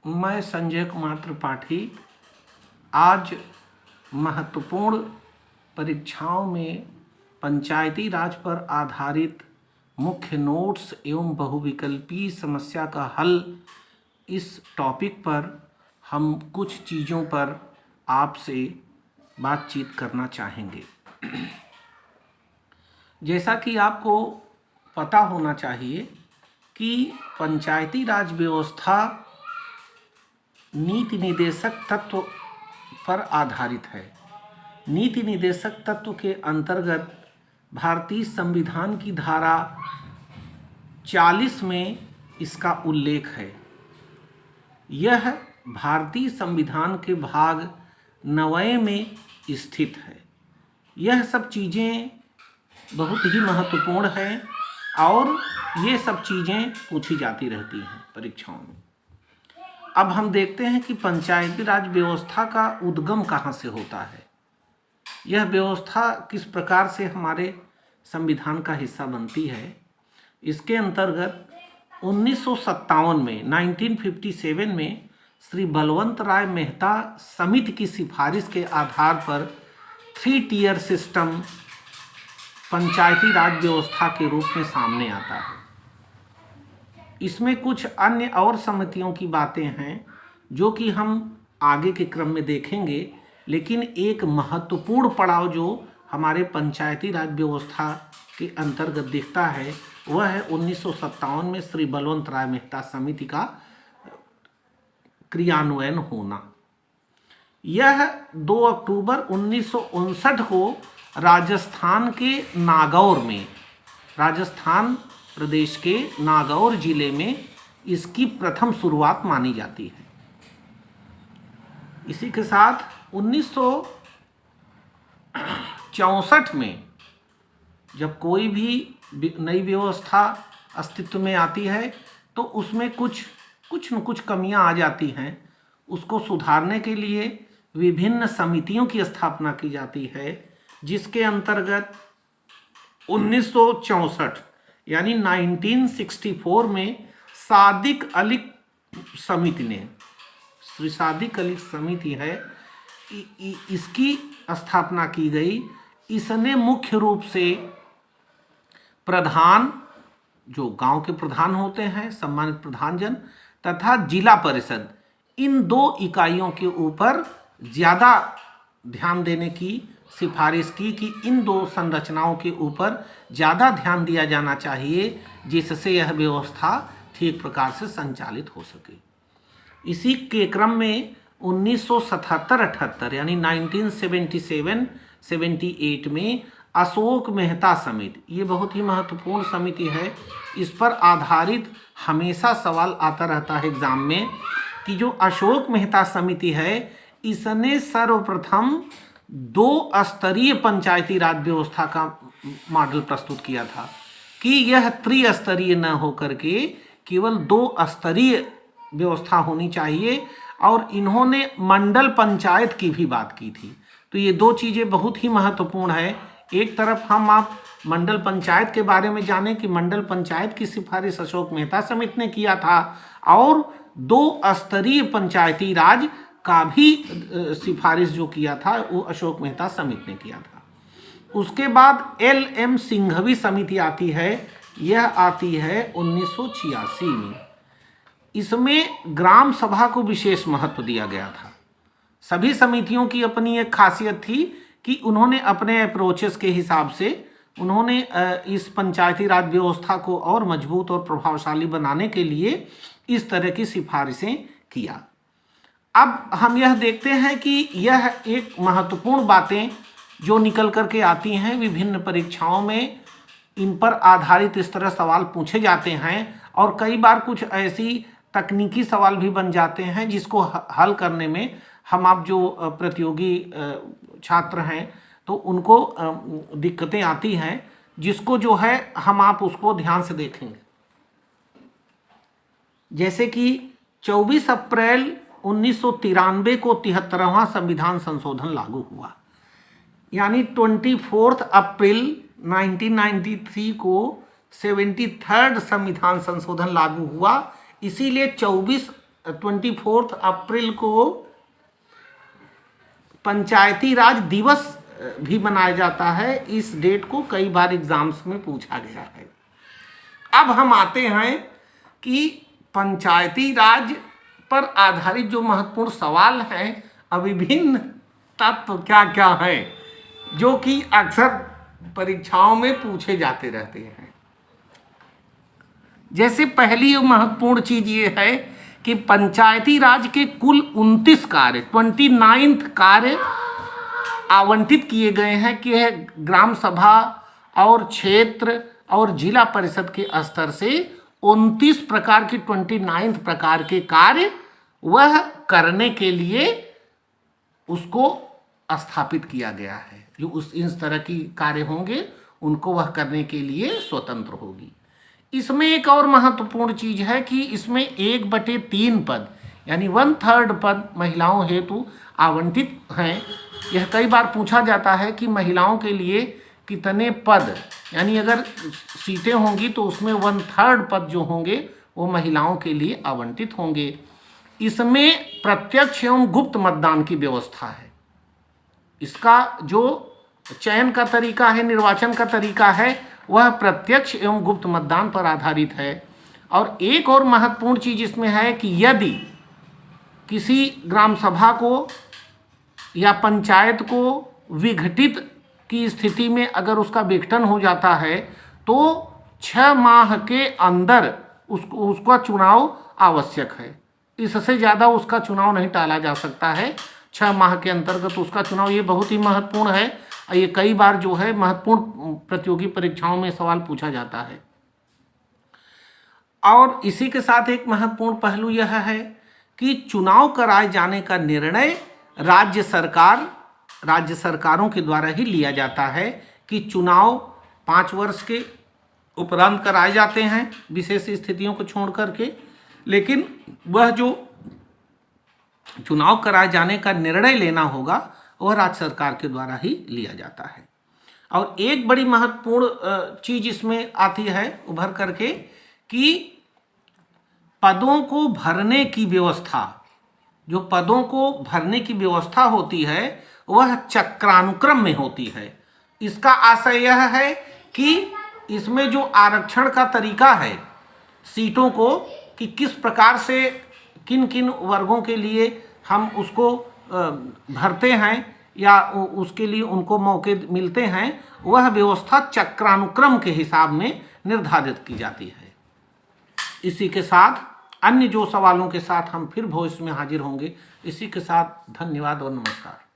मैं संजय कुमार त्रिपाठी आज महत्वपूर्ण परीक्षाओं में पंचायती राज पर आधारित मुख्य नोट्स एवं बहुविकल्पीय समस्या का हल इस टॉपिक पर हम कुछ चीज़ों पर आपसे बातचीत करना चाहेंगे। जैसा कि आपको पता होना चाहिए कि पंचायती राज व्यवस्था नीति निर्देशक तत्व पर आधारित है। नीति निर्देशक तत्व के अंतर्गत भारतीय संविधान की धारा 40 में इसका उल्लेख है। यह भारतीय संविधान के भाग 9 में स्थित है। यह सब चीज़ें बहुत ही महत्वपूर्ण हैं और ये सब चीज़ें पूछी जाती रहती हैं परीक्षाओं में। अब हम देखते हैं कि पंचायती राज व्यवस्था का उद्गम कहाँ से होता है। यह व्यवस्था किस प्रकार से हमारे संविधान का हिस्सा बनती है। इसके अंतर्गत 1957 में 1957 में श्री बलवंत राय मेहता समिति की सिफारिश के आधार पर 3 टियर सिस्टम पंचायती राज व्यवस्था के रूप में सामने आता है। इसमें कुछ अन्य और समितियों की बातें हैं जो कि हम आगे के क्रम में देखेंगे, लेकिन एक महत्वपूर्ण पड़ाव जो हमारे पंचायती राज व्यवस्था के अंतर्गत दिखता है वह है 1957 में श्री बलवंत राय मेहता समिति का क्रियान्वयन होना। यह 2 अक्टूबर 1959 को राजस्थान के नागौर में, राजस्थान प्रदेश के नागौर जिले में इसकी प्रथम शुरुआत मानी जाती है। इसी के साथ 1964 में जब कोई भी नई व्यवस्था अस्तित्व में आती है तो उसमें कुछ न कुछ कमियां आ जाती हैं। उसको सुधारने के लिए विभिन्न समितियों की स्थापना की जाती है, जिसके अंतर्गत 1964 यानी 1964 में सादिक अली समिति ने, श्री सादिक अली समिति है, इसकी स्थापना की गई। इसने मुख्य रूप से प्रधान, जो गांव के प्रधान होते हैं, सम्मानित प्रधानजन, तथा जिला परिषद, इन 2 इकाइयों के ऊपर ज़्यादा ध्यान देने की सिफारिश की कि इन 2 संरचनाओं के ऊपर ज़्यादा ध्यान दिया जाना चाहिए, जिससे यह व्यवस्था ठीक प्रकार से संचालित हो सके। इसी के क्रम में 1977-78 यानी 1977-78 में अशोक मेहता समिति, ये बहुत ही महत्वपूर्ण समिति है। इस पर आधारित हमेशा सवाल आता रहता है एग्जाम में कि जो अशोक मेहता समिति है इसने सर्वप्रथम 2 स्तरीय पंचायती राज व्यवस्था का मॉडल प्रस्तुत किया था कि यह त्रिस्तरीय न होकर के केवल 2 स्तरीय व्यवस्था होनी चाहिए, और इन्होंने मंडल पंचायत की भी बात की थी। तो ये 2 चीज़ें बहुत ही महत्वपूर्ण है। एक तरफ आप मंडल पंचायत के बारे में जानें कि मंडल पंचायत की सिफारिश अशोक मेहता समिति ने किया था, और 2 स्तरीय पंचायती राज का भी सिफारिश जो किया था वो अशोक मेहता समिति ने किया था। उसके बाद LM सिंघवी समिति आती है। यह आती है 1986 में। इसमें ग्राम सभा को विशेष महत्व दिया गया था। सभी समितियों की अपनी एक खासियत थी कि उन्होंने अपने अप्रोचेस के हिसाब से उन्होंने इस पंचायती राज व्यवस्था को और मजबूत और प्रभावशाली बनाने के लिए इस तरह की सिफारिशें किया। अब हम यह देखते हैं कि यह एक महत्वपूर्ण बातें जो निकल कर के आती हैं विभिन्न परीक्षाओं में, इन पर आधारित इस तरह सवाल पूछे जाते हैं, और कई बार कुछ ऐसी तकनीकी सवाल भी बन जाते हैं जिसको हल करने में आप जो प्रतियोगी छात्र हैं तो उनको दिक्कतें आती हैं, जिसको जो है आप उसको ध्यान से देखेंगे। जैसे कि 24 अप्रैल 1993 को 73वां संविधान संशोधन लागू हुआ, यानी 24 अप्रैल 1993 को 73rd संविधान संशोधन लागू हुआ। इसीलिए 24 24 अप्रैल को पंचायती राज दिवस भी मनाया जाता है। इस डेट को कई बार एग्जाम्स में पूछा गया है। अब हम आते हैं कि पंचायती राज पर आधारित जो महत्वपूर्ण सवाल हैं, विभिन्न तत्व क्या क्या हैं जो कि अक्सर परीक्षाओं में पूछे जाते रहते हैं। जैसे पहली महत्वपूर्ण चीज ये है कि पंचायती राज के कुल 29 कार्य 29 कार्य आवंटित किए गए हैं कि ग्राम सभा और क्षेत्र और जिला परिषद के स्तर से 29 प्रकार की 29 प्रकार के कार्य वह करने के लिए उसको स्थापित किया गया है। जो उस इस तरह की कार्य होंगे उनको वह करने के लिए स्वतंत्र होगी। इसमें एक और महत्वपूर्ण चीज है कि इसमें 1/3 पद यानी 1/3 पद महिलाओं हेतु आवंटित हैं। यह कई बार पूछा जाता है कि महिलाओं के लिए कितने पद, यानी अगर सीटें होंगी तो उसमें 1/3 पद जो होंगे वो महिलाओं के लिए आवंटित होंगे। इसमें प्रत्यक्ष एवं गुप्त मतदान की व्यवस्था है। इसका जो चयन का तरीका है, निर्वाचन का तरीका है, वह प्रत्यक्ष एवं गुप्त मतदान पर आधारित है। और एक और महत्वपूर्ण चीज इसमें है कि यदि किसी ग्राम सभा को या पंचायत को विघटित की स्थिति में अगर उसका विघटन हो जाता है तो 6 माह के अंदर उसका चुनाव आवश्यक है। इससे ज़्यादा उसका चुनाव नहीं टाला जा सकता है। 6 माह के अंतर्गत उसका चुनाव, ये बहुत ही महत्वपूर्ण है। ये कई बार जो है महत्वपूर्ण प्रतियोगी परीक्षाओं में सवाल पूछा जाता है। और इसी के साथ एक महत्वपूर्ण पहलू यह है कि चुनाव कराए जाने का निर्णय राज्य सरकारों के द्वारा ही लिया जाता है कि चुनाव 5 वर्ष के उपरांत कराए जाते हैं विशेष स्थितियों को छोड़ करके, लेकिन वह जो चुनाव कराए जाने का निर्णय लेना होगा वह राज्य सरकार के द्वारा ही लिया जाता है। और एक बड़ी महत्वपूर्ण चीज इसमें आती है उभर करके कि पदों को भरने की व्यवस्था, जो पदों को भरने की व्यवस्था होती है वह चक्रानुक्रम में होती है। इसका आशय यह है कि इसमें जो आरक्षण का तरीका है सीटों को, कि किस प्रकार से किन किन वर्गों के लिए हम उसको भरते हैं या उसके लिए उनको मौके मिलते हैं, वह व्यवस्था चक्रानुक्रम के हिसाब में निर्धारित की जाती है। इसी के साथ अन्य जो सवालों के साथ हम फिर भविष्य में हाजिर होंगे। इसी के साथ धन्यवाद और नमस्कार।